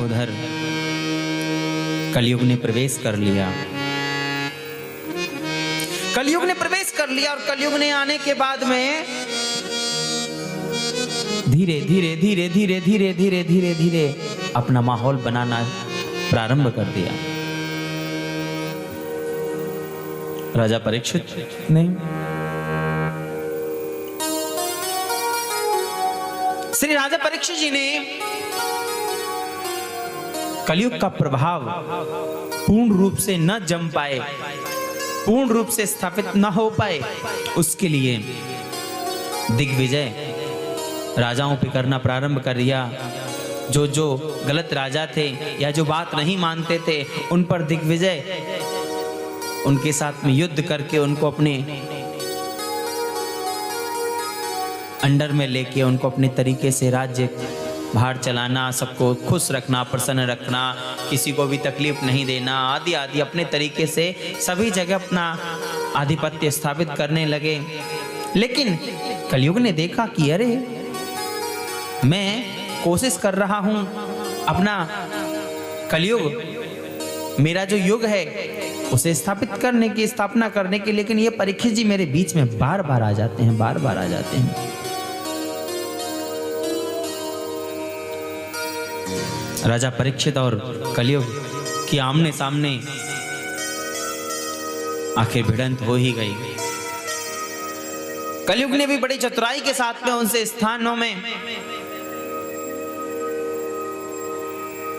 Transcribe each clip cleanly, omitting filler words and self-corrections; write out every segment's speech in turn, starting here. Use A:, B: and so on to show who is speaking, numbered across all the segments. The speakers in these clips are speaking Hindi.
A: उधर कलयुग ने प्रवेश कर लिया। कलयुग ने प्रवेश कर लिया और कलयुग ने आने के बाद में धीरे धीरे धीरे धीरे धीरे धीरे धीरे धीरे अपना माहौल बनाना प्रारंभ कर दिया। राजा परीक्षित ने श्री राजा परीक्षित जी ने कलयुग का प्रभाव पूर्ण रूप से न जम पाए, पूर्ण रूप से स्थापित न हो पाए, उसके लिए दिग्विजय राजाओं पे करना प्रारंभ कर दिया। जो जो गलत राजा थे या जो बात नहीं मानते थे उन पर दिग्विजय उनके साथ में युद्ध करके उनको अपने अंडर में लेके उनको अपने तरीके से राज्य बाहर चलाना, सबको खुश रखना, प्रसन्न रखना, किसी को भी तकलीफ नहीं देना, आदि आदि अपने तरीके से सभी जगह अपना आधिपत्य स्थापित करने लगे। लेकिन कलयुग ने देखा कि अरे मैं कोशिश कर रहा हूं अपना कलयुग मेरा जो युग है उसे स्थापित करने की, स्थापना करने की, लेकिन ये परीक्षित जी मेरे बीच में बार बार आ जाते हैं, बार बार आ जाते हैं। राजा परीक्षित और कलयुग की आमने सामने आखिर भिड़ंत हो ही गई। कलयुग ने भी बड़ी चतुराई के साथ में उनसे स्थानों में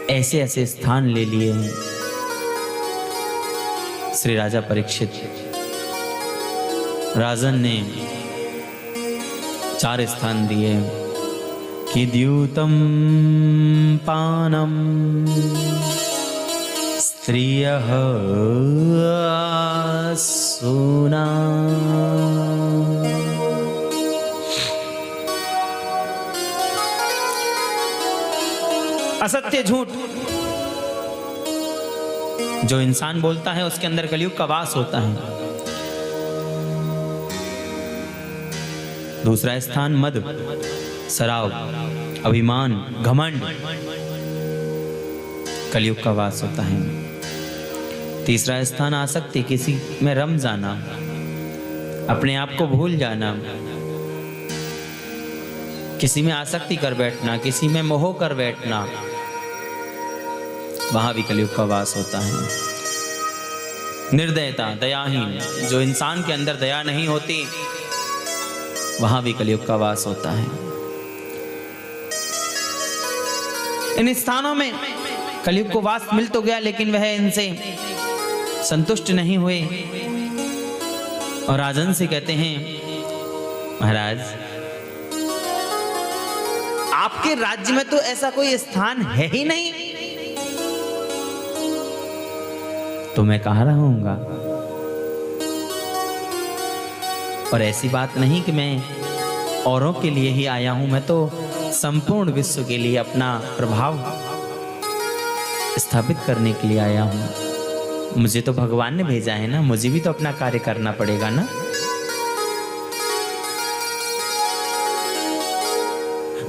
A: ऐसे ऐसे स्थान ले लिए हैं। श्री राजा परीक्षित राजन ने 4 स्थान दिए कि द्यूतम पानम स्त्रियः सूना असत्य झूठ जो इंसान बोलता है उसके अंदर कलयुग का वास होता है। दूसरा स्थान मद, शराब, अभिमान, घमंड, कलयुग का वास होता है। तीसरा स्थान आसक्ति, किसी में रम जाना, अपने आप को भूल जाना, किसी में आसक्ति कर बैठना, किसी में मोह कर बैठना, वहां भी कलयुग का वास होता है। निर्दयता, दयाहीन, जो इंसान के अंदर दया नहीं होती वहां भी कलयुग का वास होता है। इन स्थानों में कलयुग को वास मिल तो गया, लेकिन वह इनसे संतुष्ट नहीं हुए और राजन से कहते हैं, महाराज आपके राज्य में तो ऐसा कोई स्थान है ही नहीं, तो मैं कहाँ रहूंगा। और ऐसी बात नहीं कि मैं औरों के लिए ही आया हूं, मैं तो संपूर्ण विश्व के लिए अपना प्रभाव स्थापित करने के लिए आया हूं। मुझे तो भगवान ने भेजा है ना, मुझे भी तो अपना कार्य करना पड़ेगा ना।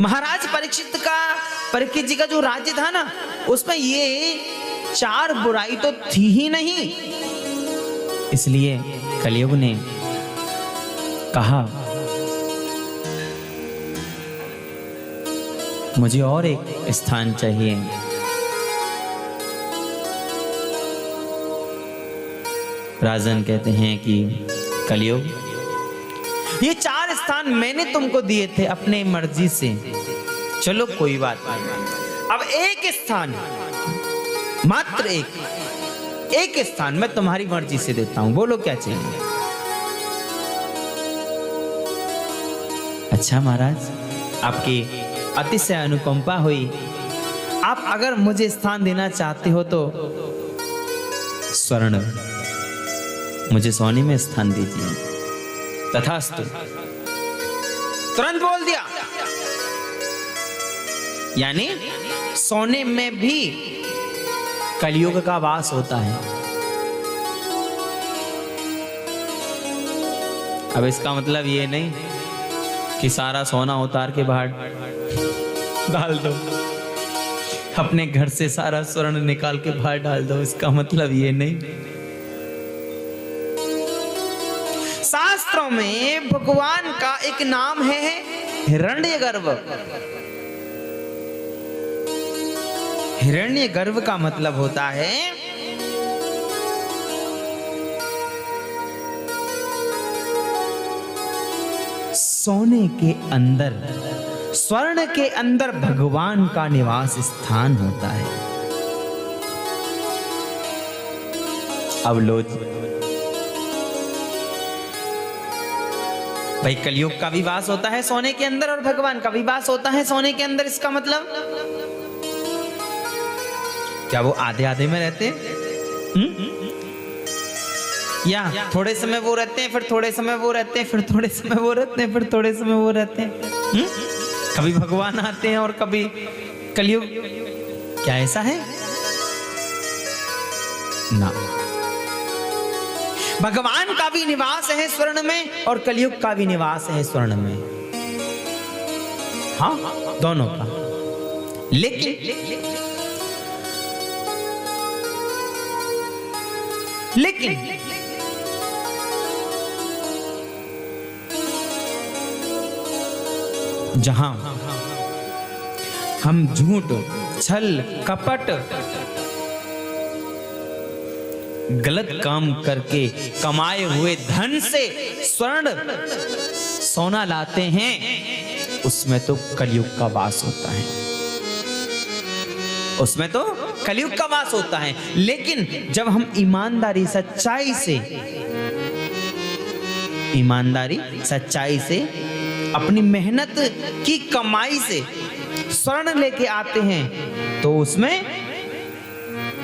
A: महाराज परीक्षित जी का जो राज्य था ना, उसमें ये 4 बुराई तो थी ही नहीं। इसलिए कलयुग ने कहा मुझे और एक स्थान चाहिए। राजन कहते हैं कि कलयुग ये 4 स्थान मैंने तुमको दिए थे अपने मर्जी से, चलो कोई बात नहीं। अब एक स्थान, मात्र एक स्थान मैं तुम्हारी मर्जी से देता हूं, बोलो क्या चाहिए। अच्छा महाराज, आपकी अतिशय अनुकंपा हुई, आप अगर मुझे स्थान देना चाहते हो तो स्वर्ण, मुझे सोने में स्थान दीजिए। तथास्तु, तुरंत बोल दिया। यानी सोने में भी कलयुग का वास होता है। अब इसका मतलब ये नहीं कि सारा सोना उतार के बाहर डाल दो, अपने घर से सारा स्वर्ण निकाल के बाहर डाल दो, इसका मतलब ये नहीं। शास्त्रों में भगवान का एक नाम है हिरण्यगर्भ। हिरण्यगर्भ का मतलब होता है सोने के अंदर, स्वर्ण के अंदर भगवान का निवास स्थान होता है। अब लो भाई, कलयुग का भी वास होता है सोने के अंदर और भगवान का भी वास होता है सोने के अंदर। इसका मतलब क्या वो आधे आधे में रहते हैं? या थोड़े समय वो रहते हैं, फिर थोड़े समय वो रहते हैं, फिर थोड़े समय वो रहते हैं, फिर थोड़े समय वो रहते हैं? कभी भगवान आते हैं और कभी कलयुग, क्या ऐसा है? ना, भगवान का भी निवास है स्वर्ण में और कलयुग का भी निवास है स्वर्ण में। हाँ, दोनों का। लेकिन जहां हम झूठ, छल, कपट, गलत काम करके कमाए हुए धन से स्वर्ण, सोना लाते हैं, उसमें तो कलयुग का वास होता है, उसमें तो कलयुग का वास होता है। लेकिन जब हम ईमानदारी, सच्चाई से अपनी मेहनत की कमाई से स्वर्ण लेके आते हैं, तो उसमें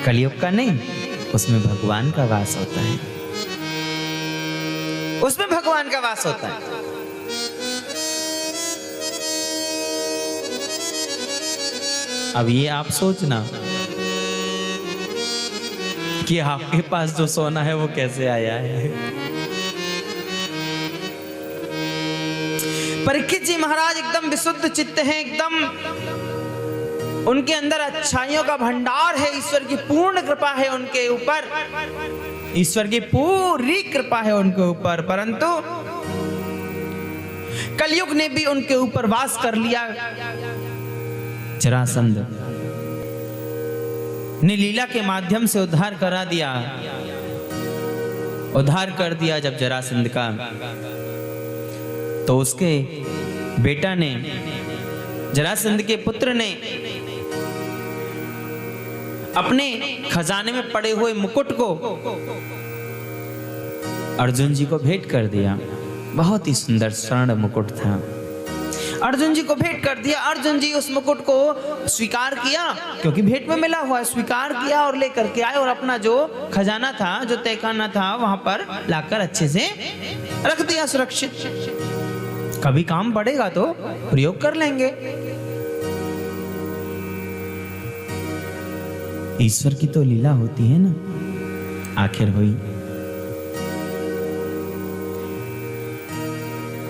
A: कलयुग का नहीं, उसमें भगवान का वास होता है, उसमें भगवान का वास होता है। अब ये आप सोचना कि आपके पास जो सोना है वो कैसे आया है। परीक्षित जी महाराज एकदम विशुद्ध चित्त हैं, एकदम उनके अंदर अच्छाइयों का भंडार है, ईश्वर की पूर्ण कृपा है उनके ऊपर, ईश्वर की पूरी कृपा है उनके ऊपर। परंतु कलयुग ने भी उनके ऊपर वास कर लिया। जरासंध ने लीला के माध्यम से उद्धार करा दिया, उद्धार कर दिया जब जरासंध का, तो उसके बेटा ने, जरासंध के पुत्र ने अपने खजाने में पड़े हुए मुकुट को अर्जुन जी को भेंट कर दिया। बहुत ही सुंदर स्वर्ण मुकुट था, अर्जुन जी को भेंट कर दिया। अर्जुन जी उस मुकुट को स्वीकार किया, क्योंकि भेंट में मिला हुआ है, स्वीकार किया और लेकर के आए और अपना जो खजाना था, जो तहखाना था, वहां पर लाकर अच्छे से रख दिया सुरक्षित। कभी काम पड़ेगा तो प्रयोग कर लेंगे। ईश्वर की तो लीला होती है ना। आखिर हुई,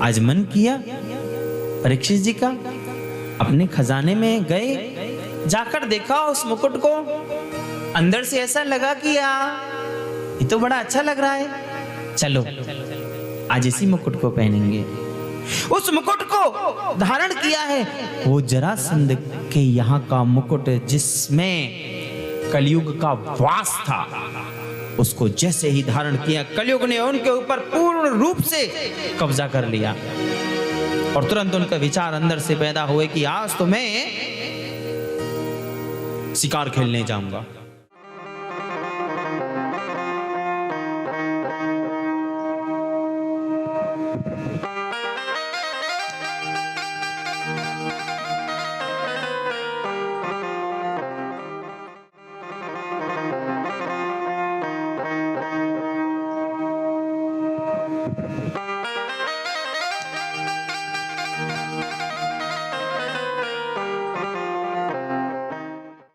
A: आज मन किया परीक्षित जी का, अपने खजाने में गए, जाकर देखा उस मुकुट को, अंदर से ऐसा लगा कि ये तो बड़ा अच्छा लग रहा है, चलो आज इसी मुकुट को पहनेंगे। उस मुकुट को धारण किया है, वो जरासंध के यहाँ का मुकुट जिसमें कलयुग का वास था, उसको जैसे ही धारण किया, कलयुग ने उनके ऊपर पूर्ण रूप से कब्जा कर लिया। और तुरंत उनका विचार अंदर से पैदा हुए कि आज तो मैं शिकार खेलने जाऊंगा।